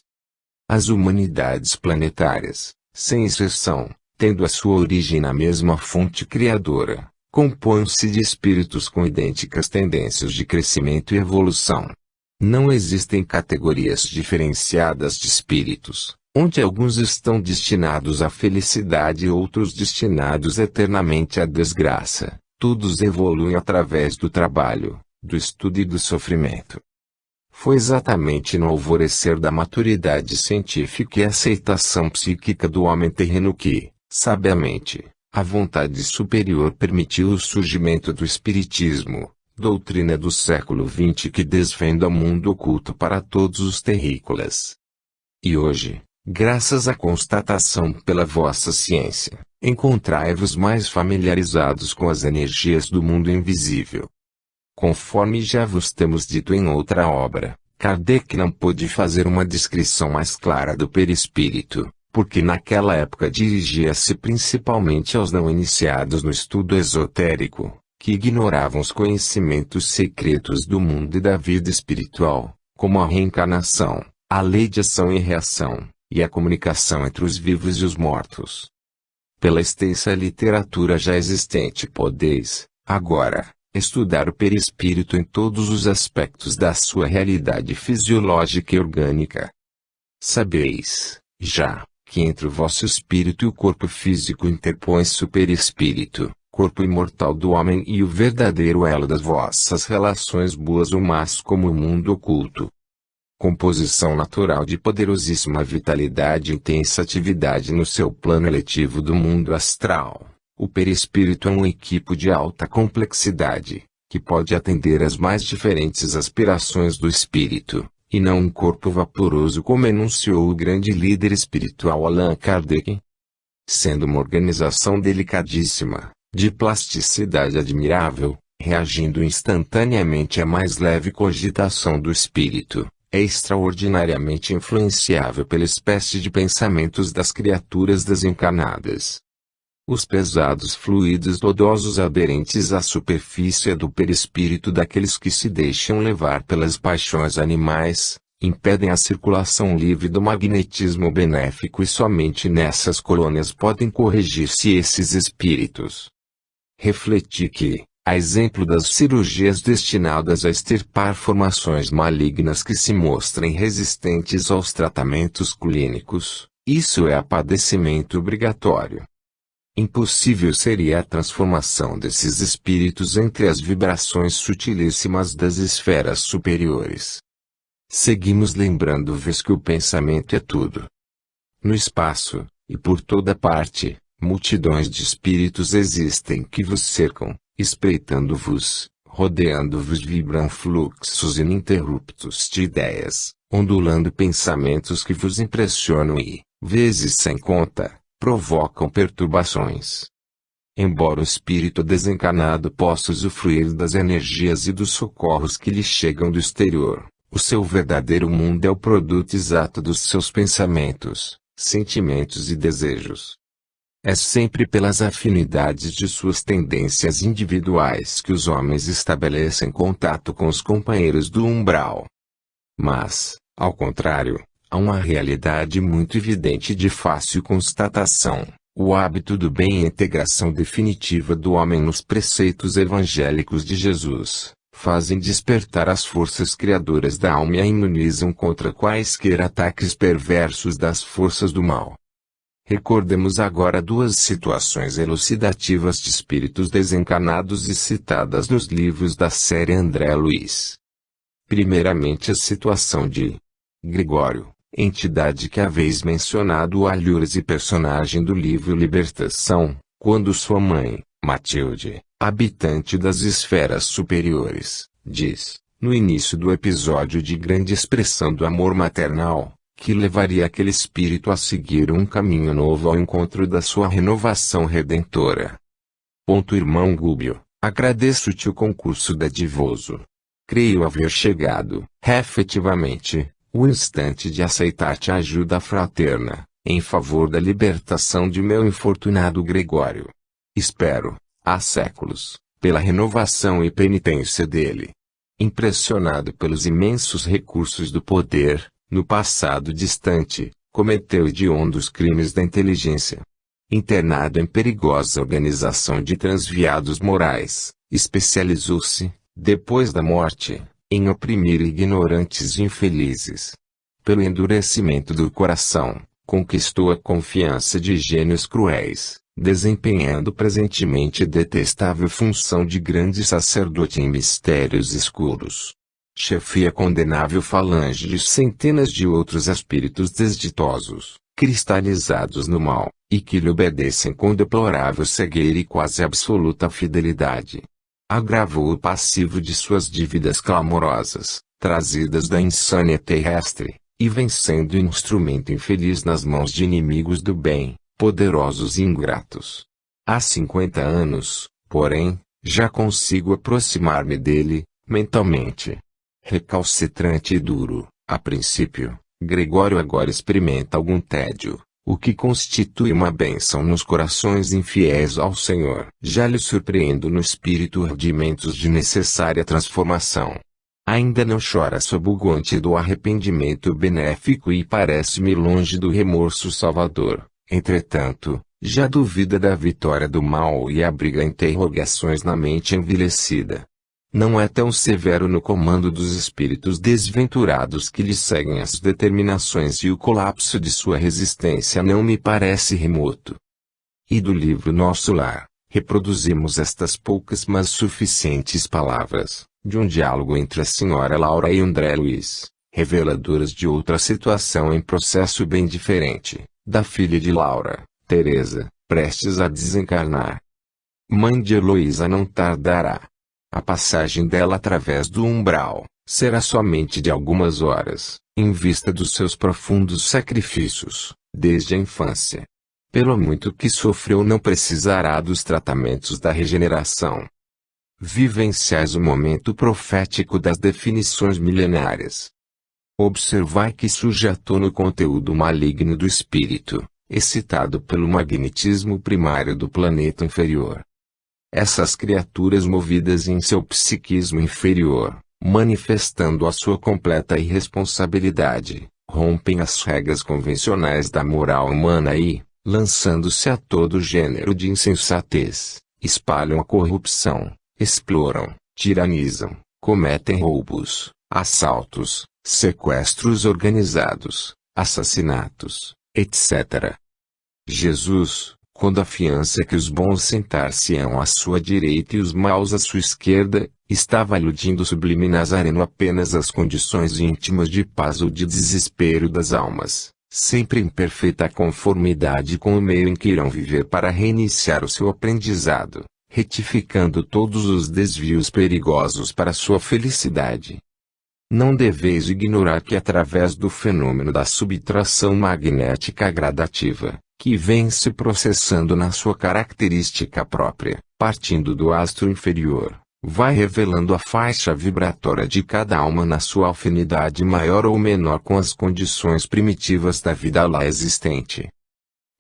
As humanidades planetárias, sem exceção, tendo a sua origem na mesma fonte criadora, compõem-se de espíritos com idênticas tendências de crescimento e evolução. Não existem categorias diferenciadas de espíritos, onde alguns estão destinados à felicidade e outros destinados eternamente à desgraça. Todos evoluem através do trabalho, do estudo e do sofrimento. Foi exatamente no alvorecer da maturidade científica e aceitação psíquica do homem terreno que, sabiamente, a vontade superior permitiu o surgimento do Espiritismo, doutrina do século XX que desvenda o mundo oculto para todos os terrícolas. E hoje, graças à constatação pela vossa ciência, encontrai-vos mais familiarizados com as energias do mundo invisível. Conforme já vos temos dito em outra obra, Kardec não pôde fazer uma descrição mais clara do perispírito, porque naquela época dirigia-se principalmente aos não iniciados no estudo esotérico, que ignoravam os conhecimentos secretos do mundo e da vida espiritual, como a reencarnação, a lei de ação e reação, e a comunicação entre os vivos e os mortos. Pela extensa literatura já existente podeis, agora, estudar o perispírito em todos os aspectos da sua realidade fisiológica e orgânica. Sabeis, já, que entre o vosso espírito e o corpo físico interpõe-se o perispírito, corpo imortal do homem e o verdadeiro elo das vossas relações boas ou más como o mundo oculto. Composição natural de poderosíssima vitalidade e intensa atividade no seu plano eletivo do mundo astral. O perispírito é um equipo de alta complexidade, que pode atender às mais diferentes aspirações do espírito, e não um corpo vaporoso como enunciou o grande líder espiritual Allan Kardec. Sendo uma organização delicadíssima, de plasticidade admirável, reagindo instantaneamente à mais leve cogitação do espírito, é extraordinariamente influenciável pela espécie de pensamentos das criaturas desencarnadas. Os pesados fluidos lodosos aderentes à superfície do perispírito daqueles que se deixam levar pelas paixões animais, impedem a circulação livre do magnetismo benéfico e somente nessas colônias podem corrigir-se esses espíritos. Refleti que, a exemplo das cirurgias destinadas a extirpar formações malignas que se mostrem resistentes aos tratamentos clínicos, isso é padecimento obrigatório. Impossível seria a transformação desses espíritos entre as vibrações sutilíssimas das esferas superiores. Seguimos lembrando-vos que o pensamento é tudo. No espaço, e por toda parte, multidões de espíritos existem que vos cercam, espreitando-vos, rodeando-vos vibram fluxos ininterruptos de ideias, ondulando pensamentos que vos impressionam e, vezes sem conta, provocam perturbações. Embora o espírito desencarnado possa usufruir das energias e dos socorros que lhe chegam do exterior, o seu verdadeiro mundo é o produto exato dos seus pensamentos, sentimentos e desejos. É sempre pelas afinidades de suas tendências individuais que os homens estabelecem contato com os companheiros do umbral. Mas, ao contrário, há uma realidade muito evidente e de fácil constatação: o hábito do bem e a integração definitiva do homem nos preceitos evangélicos de Jesus, fazem despertar as forças criadoras da alma e a imunizam contra quaisquer ataques perversos das forças do mal. Recordemos agora duas situações elucidativas de espíritos desencarnados e citadas nos livros da série André Luiz. Primeiramente a situação de Gregório, entidade que haveis mencionado alhures e personagem do livro Libertação, quando sua mãe, Matilde, habitante das esferas superiores, diz, no início do episódio de grande expressão do amor maternal, que levaria aquele espírito a seguir um caminho novo ao encontro da sua renovação redentora. Irmão Gúbio, agradeço-te o concurso dadivoso. Creio haver chegado, efetivamente, o instante de aceitar-te a ajuda fraterna, em favor da libertação de meu infortunado Gregório. Espero, há séculos, pela renovação e penitência dele. Impressionado pelos imensos recursos do poder, no passado distante, cometeu hediondos crimes da inteligência. Internado em perigosa organização de transviados morais, especializou-se, depois da morte, em oprimir ignorantes e infelizes. Pelo endurecimento do coração, conquistou a confiança de gênios cruéis, desempenhando presentemente detestável função de grande sacerdote em mistérios escuros. Chefia condenável falange de centenas de outros espíritos desditosos, cristalizados no mal, e que lhe obedecem com deplorável cegueira e quase absoluta fidelidade. Agravou o passivo de suas dívidas clamorosas, trazidas da insânia terrestre, e vem sendo instrumento infeliz nas mãos de inimigos do bem, poderosos e ingratos. Há 50 anos, porém, já consigo aproximar-me dele, mentalmente. Recalcitrante e duro, a princípio, Gregório agora experimenta algum tédio, o que constitui uma bênção nos corações infiéis ao Senhor. Já lhe surpreendo no espírito rudimentos de necessária transformação. Ainda não chora sob o guante do arrependimento benéfico e parece-me longe do remorso salvador. Entretanto, já duvida da vitória do mal e abriga interrogações na mente envelhecida. Não é tão severo no comando dos espíritos desventurados que lhe seguem as determinações e o colapso de sua resistência não me parece remoto. E do livro Nosso Lar, reproduzimos estas poucas mas suficientes palavras, de um diálogo entre a senhora Laura e André Luiz, reveladoras de outra situação em processo bem diferente, da filha de Laura, Teresa, prestes a desencarnar. Mãe de Heloísa não tardará. A passagem dela através do umbral será somente de algumas horas, em vista dos seus profundos sacrifícios, desde a infância. Pelo muito que sofreu, não precisará dos tratamentos da regeneração. Vivenciais o momento profético das definições milenárias. Observai que surge à tona o conteúdo maligno do espírito, excitado pelo magnetismo primário do planeta inferior. Essas criaturas movidas em seu psiquismo inferior, manifestando a sua completa irresponsabilidade, rompem as regras convencionais da moral humana e, lançando-se a todo gênero de insensatez, espalham a corrupção, exploram, tiranizam, cometem roubos, assaltos, sequestros organizados, assassinatos, etc. Jesus, quando afiança que os bons sentar-se-ão à sua direita e os maus à sua esquerda, estava aludindo o sublime Nazareno apenas às condições íntimas de paz ou de desespero das almas, sempre em perfeita conformidade com o meio em que irão viver para reiniciar o seu aprendizado, retificando todos os desvios perigosos para sua felicidade. Não deveis ignorar que através do fenômeno da subtração magnética gradativa, que vem se processando na sua característica própria, partindo do astro inferior, vai revelando a faixa vibratória de cada alma na sua afinidade maior ou menor com as condições primitivas da vida lá existente.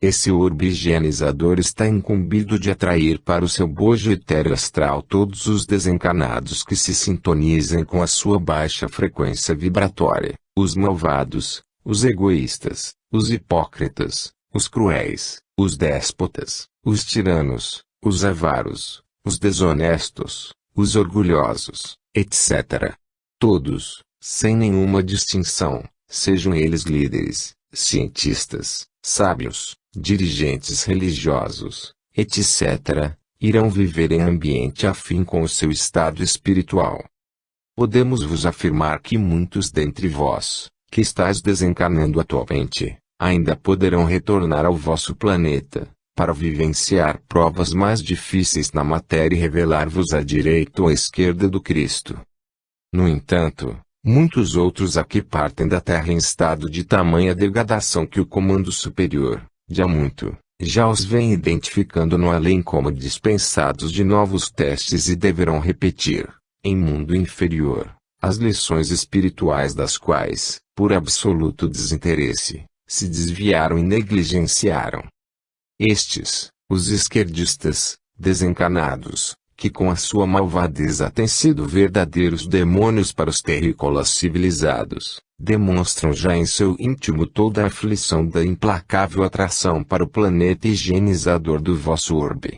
Esse orbe higienizador está incumbido de atrair para o seu bojo etéreo astral todos os desencarnados que se sintonizem com a sua baixa frequência vibratória, os malvados, os egoístas, os hipócritas, os cruéis, os déspotas, os tiranos, os avaros, os desonestos, os orgulhosos, etc. Todos, sem nenhuma distinção, sejam eles líderes, cientistas, sábios, dirigentes religiosos, etc., irão viver em ambiente afim com o seu estado espiritual. Podemos vos afirmar que muitos dentre vós, que estáis desencarnando atualmente, ainda poderão retornar ao vosso planeta, para vivenciar provas mais difíceis na matéria e revelar-vos a direita ou a esquerda do Cristo. No entanto, muitos outros aqui partem da Terra em estado de tamanha degradação que o comando superior, de há muito, já os vem identificando no além como dispensados de novos testes e deverão repetir, em mundo inferior, as lições espirituais das quais, por absoluto desinteresse, se desviaram e negligenciaram. Estes, os esquerdistas, desencarnados, que com a sua malvadeza têm sido verdadeiros demônios para os terrícolas civilizados, demonstram já em seu íntimo toda a aflição da implacável atração para o planeta higienizador do vosso orbe.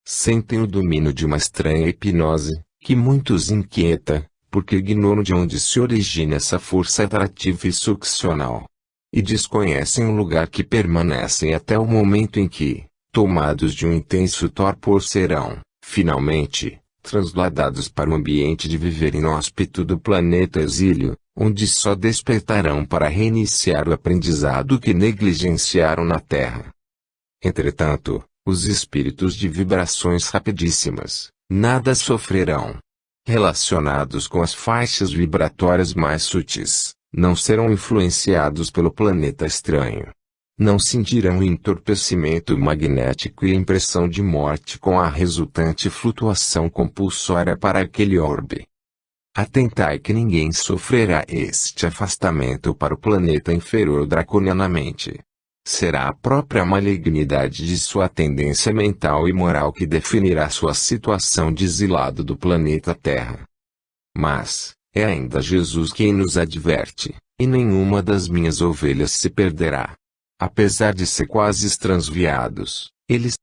Sentem o domínio de uma estranha hipnose, que muitos inquieta, porque ignoram de onde se origina essa força atrativa e succional. E desconhecem o lugar que permanecem até o momento em que, tomados de um intenso torpor serão, finalmente, transladados para o ambiente de viver inóspito do planeta exílio, onde só despertarão para reiniciar o aprendizado que negligenciaram na Terra. Entretanto, os espíritos de vibrações rapidíssimas, nada sofrerão. Relacionados com as faixas vibratórias mais sutis, não serão influenciados pelo planeta estranho. Não sentirão entorpecimento magnético e impressão de morte com a resultante flutuação compulsória para aquele orbe. Atentai que ninguém sofrerá este afastamento para o planeta inferior draconianamente. será a própria malignidade de sua tendência mental e moral que definirá sua situação de exilado do planeta Terra. Mas, é ainda Jesus quem nos adverte, e nenhuma das minhas ovelhas se perderá. Apesar de sequazes transviados, eles